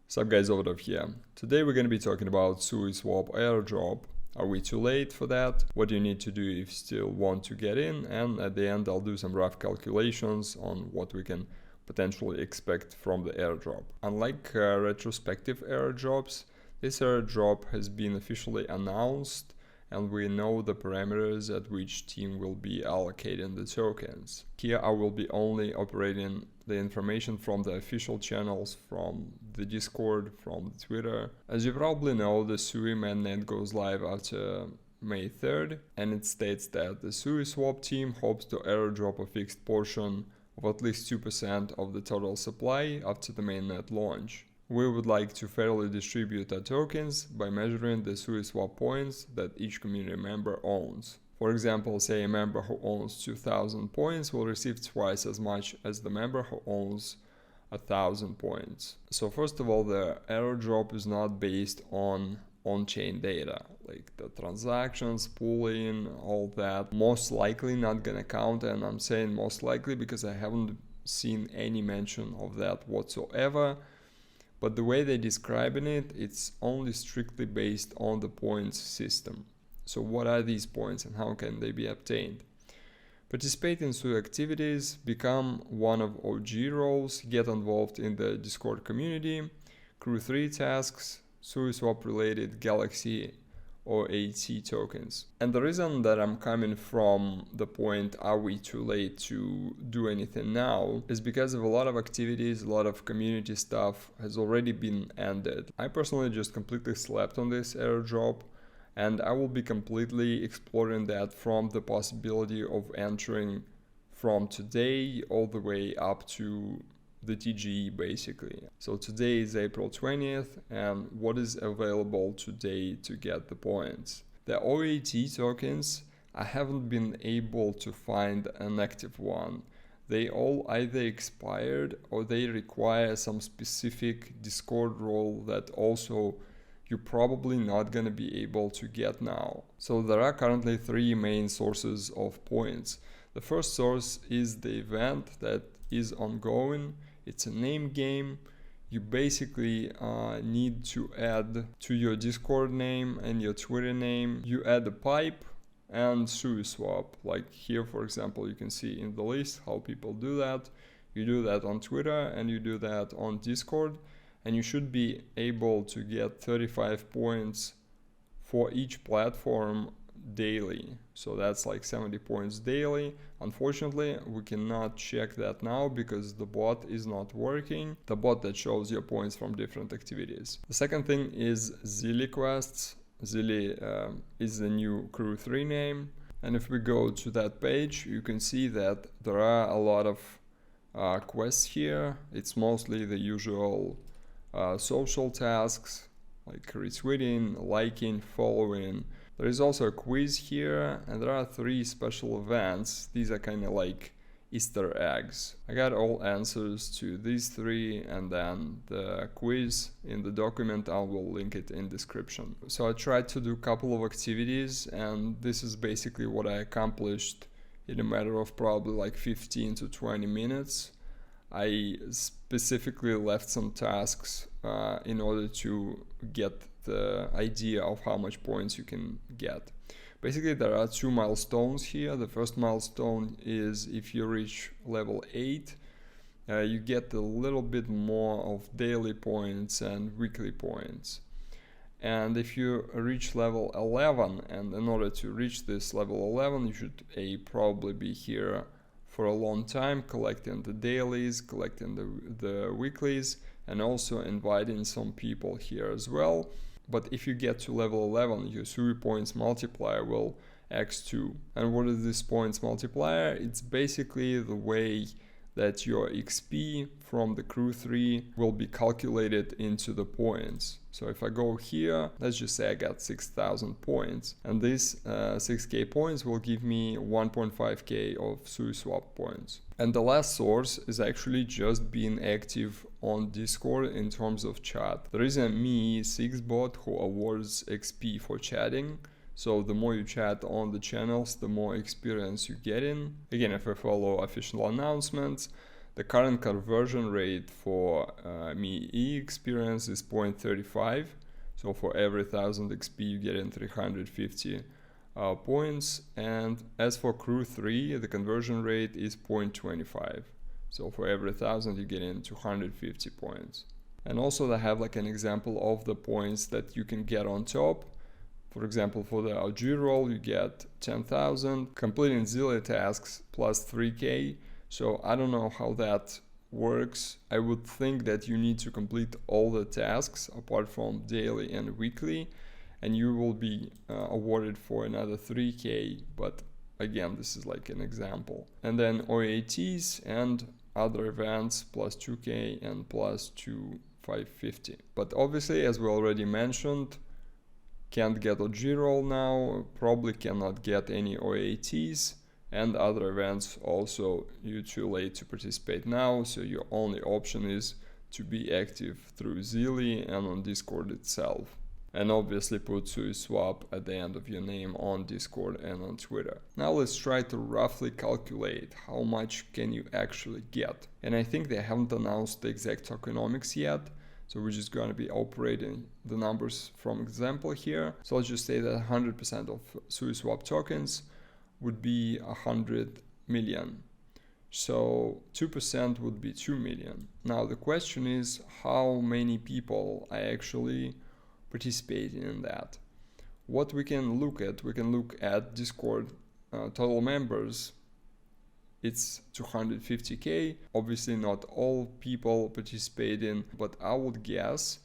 Sup guys, Overdov here. Today we're going to be talking about SuiSwap Airdrop. Are we too late for that? What do you need to do if you still want to get in? And at the end I'll do some rough calculations on what we can potentially expect from the airdrop. Unlike retrospective airdrops, this airdrop has been officially announced and we know the parameters at which team will be allocating the tokens. Here I will be only operating the information from the official channels, from the Discord, from Twitter. As you probably know, the Sui mainnet goes live after May 3rd, and it states that the SuiSwap team hopes to airdrop a fixed portion of at least 2% of the total supply after the mainnet launch. We would like to fairly distribute our tokens by measuring the SuiSwap points that each community member owns. For example, say a member who owns 2,000 points will receive twice as much as the member who owns 1,000 points. So first of all, the airdrop is not based on on-chain data, like the transactions, pooling, all that. Most likely not gonna count, and I'm saying most likely because I haven't seen any mention of that whatsoever. But the way they're describing it, it's only strictly based on the points system. So what are these points and how can they be obtained? Participate in Sui activities, become one of OG roles, get involved in the Discord community, crew 3 tasks, SuiSwap related Galaxy or AT tokens. And the reason that I'm coming from the point, are we too late to do anything now, is because of a lot of activities, a lot of community stuff has already been ended. I personally just completely slept on this airdrop, and I will be completely exploring that from the possibility of entering from today all the way up to the TGE basically. So today is April 20th, and what is available today to get the points? The OAT tokens, I haven't been able to find an active one. They all either expired or they require some specific Discord role that also you're probably not gonna be able to get now. So there are currently 3 main sources of points. The first source is the event that is ongoing. It's a name game. You basically need to add to your Discord name and your Twitter name. You add a pipe and SuiSwap. Like here, for example, you can see in the list how people do that. You do that on Twitter and you do that on Discord. And you should be able to get 35 points for each platform daily. So that's like 70 points daily. Unfortunately, we cannot check that now because the bot is not working, the bot that shows your points from different activities. The second thing is Zilli quests. Zilli is the new crew 3 name, and if we go to that page, you can see that there are a lot of quests here. It's mostly the usual social tasks like retweeting, liking, following. There is also a quiz here, and there are 3 special events. These are kind of like Easter eggs. I got all answers to these 3, and then the quiz in the document, I will link it in description. So I tried to do a couple of activities, and this is basically what I accomplished in a matter of probably like 15 to 20 minutes. I specifically left some tasks in order to get the idea of how much points you can get. Basically, there are 2 milestones here. The first milestone is if you reach level 8, you get a little bit more of daily points and weekly points. And if you reach level 11, and in order to reach this level 11, you should probably be here for a long time, collecting the dailies, collecting the weeklies, and also inviting some people here as well. But if you get to level 11, your Sui points multiplier will x2. And what is this points multiplier? It's basically the way that your XP from the crew 3 will be calculated into the points. So if I go here, let's just say I got 6,000 points, and this 6k points will give me 1.5k of SuiSwap points. And the last source is actually just being active on Discord in terms of chat. There is a Me6 bot who awards XP for chatting. So the more you chat on the channels, the more experience you get in. Again, if I follow official announcements, The current conversion rate for ME experience is 0.35. So for every 1000 XP you get in 350 points. And as for crew 3, the conversion rate is 0.25. So for every 1000 you get in 250 points. And also they have like an example of the points that you can get on top. For example, for the OG role you get 10,000, completing daily tasks plus 3k. So I don't know how that works. I would think that you need to complete all the tasks apart from daily and weekly, and you will be awarded for another 3k, but again, this is like an example. And then OATs and other events plus 2k and plus 550. But obviously, as we already mentioned, can't get OG role now, probably cannot get any OATs, and other events also you're too late to participate now, so your only option is to be active through Zilli and on Discord itself. And obviously put SuiSwap at the end of your name on Discord and on Twitter. Now let's try to roughly calculate how much can you actually get. And I think they haven't announced the exact tokenomics yet, so we're just going to be operating the numbers from example here. So let's just say that 100% of SuiSwap tokens would be 100 million. So 2% would be 2 million. Now the question is how many people are actually participating in that. What we can look at Discord total members. It's 250k. Obviously not all people participating, but I would guess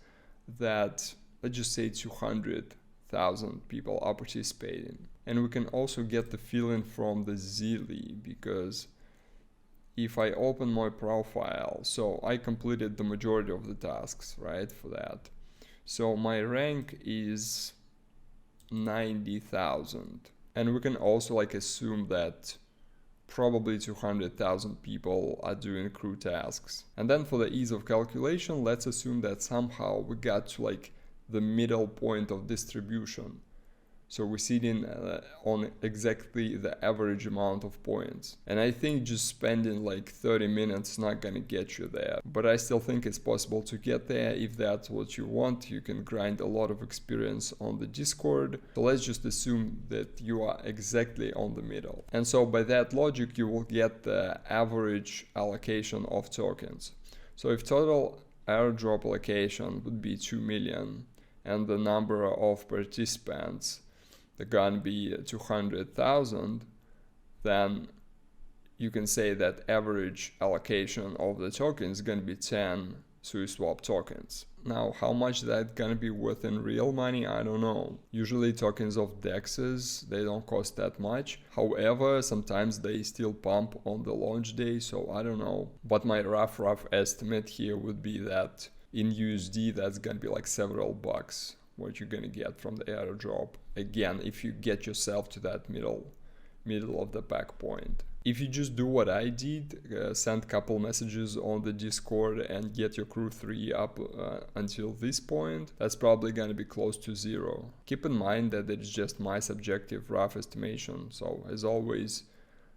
that, let's just say 200,000 people are participating. And we can also get the feeling from the Zilli, because if I open my profile, so I completed the majority of the tasks, right, for that. So my rank is 90,000. And we can also like assume that probably 200,000 people are doing crew tasks. And then for the ease of calculation, let's assume that somehow we got to like the middle point of distribution. So we're sitting on exactly the average amount of points. And I think just spending like 30 minutes is not gonna get you there. But I still think it's possible to get there if that's what you want. You can grind a lot of experience on the Discord. So let's just assume that you are exactly on the middle. And so by that logic, you will get the average allocation of tokens. So if total airdrop allocation would be 2 million and the number of participants gonna be 200,000, then you can say that average allocation of the token is gonna be 10 SuiSwap tokens. Now, how much that gonna be worth in real money, I don't know. Usually tokens of DEXs, they don't cost that much. However, sometimes they still pump on the launch day, so I don't know. But my rough estimate here would be that in USD, that's gonna be like several bucks what you're gonna get from the airdrop. Again, if you get yourself to that middle of the pack point. If you just do what I did, send couple messages on the Discord and get your crew 3 up until this point, that's probably gonna be close to 0. Keep in mind that it's just my subjective rough estimation, so as always,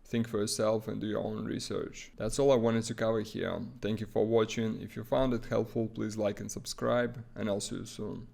think for yourself and do your own research. That's all I wanted to cover here. Thank you for watching. If you found it helpful, please like and subscribe, and I'll see you soon.